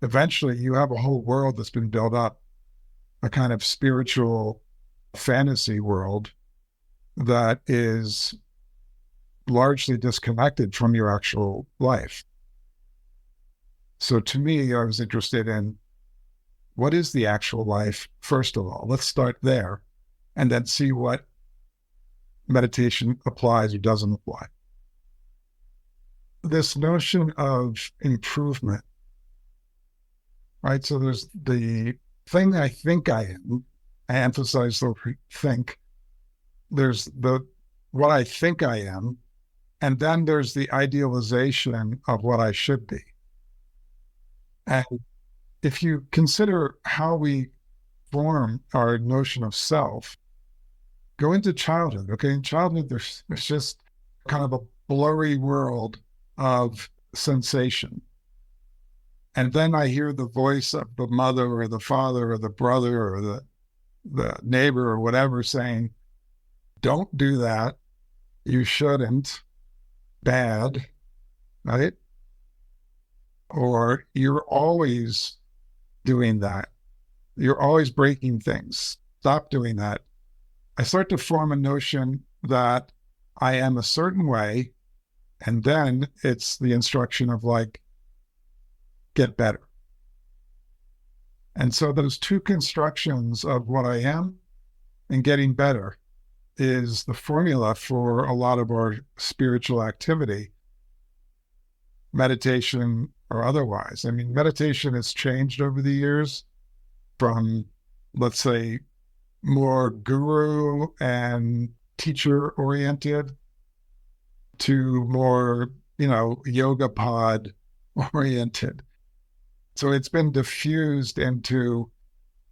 eventually you have a whole world that's been built up, a kind of spiritual fantasy world that is largely disconnected from your actual life. So to me, I was interested in what is the actual life, first of all. Let's start there and then see what meditation applies or doesn't apply. This notion of improvement, right? So there's the thing I think I am. I emphasize the think. There's the what I think I am, and then there's the idealization of what I should be. And if you consider how we form our notion of self, go into childhood. Okay, in childhood, there's just kind of a blurry world of sensation. And then I hear the voice of the mother or the father or the brother or the neighbor or whatever saying, don't do that. You shouldn't. Bad, right? Or you're always doing that. You're always breaking things. Stop doing that. I start to form a notion that I am a certain way. And then it's the instruction of like, get better. And so those two constructions of what I am and getting better is the formula for a lot of our spiritual activity, meditation or otherwise. I mean, meditation has changed over the years from, let's say, more guru and teacher oriented to more, yoga pod oriented. So it's been diffused into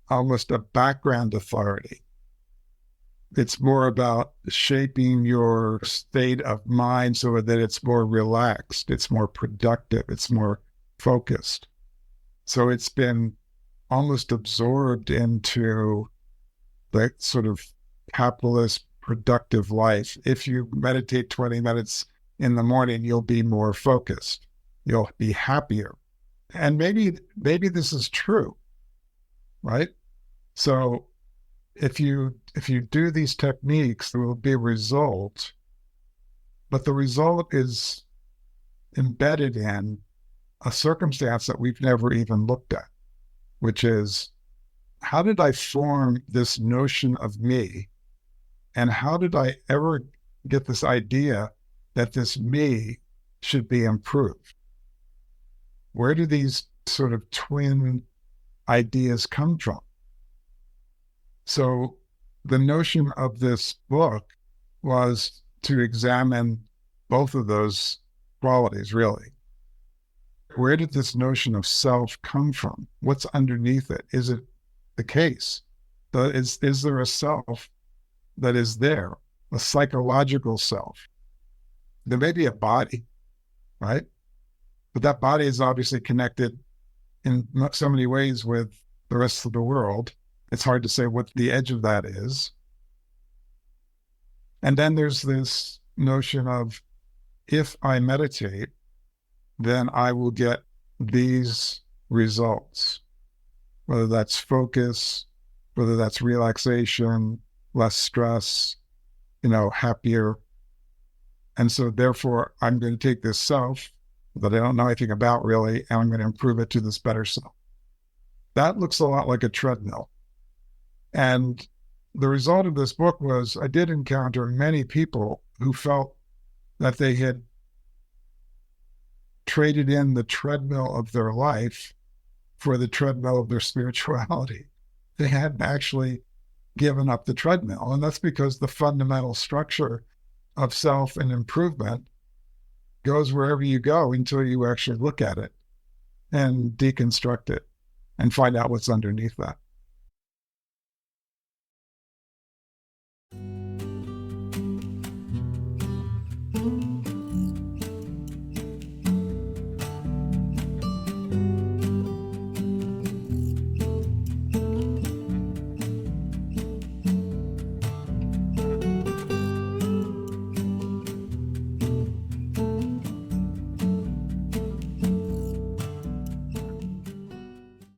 almost a background authority. It's more about shaping your state of mind so that it's more relaxed, it's more productive, it's more focused. So it's been almost absorbed into the sort of capitalist productive life. If you meditate 20 minutes in the morning, you'll be more focused. You'll be happier. And maybe this is true, right? So if you do these techniques, there will be a result, but the result is embedded in a circumstance that we've never even looked at, which is, how did I form this notion of me? And how did I ever get this idea that this me should be improved? Where do these sort of twin ideas come from? So the notion of this book was to examine both of those qualities, really. Where did this notion of self come from? What's underneath it? Is it the case? Is there a self that is there, a psychological self? There may be a body, right? But that body is obviously connected in so many ways with the rest of the world. It's hard to say what the edge of that is. And then there's this notion of, if I meditate, then I will get these results, whether that's focus, whether that's relaxation, less stress, happier. And so therefore, I'm going to take this self that I don't know anything about really, and I'm going to improve it to this better self. That looks a lot like a treadmill. And the result of this book was I did encounter many people who felt that they had traded in the treadmill of their life for the treadmill of their spirituality. They hadn't actually given up the treadmill. And that's because the fundamental structure of self and improvement goes wherever you go until you actually look at it and deconstruct it and find out what's underneath that.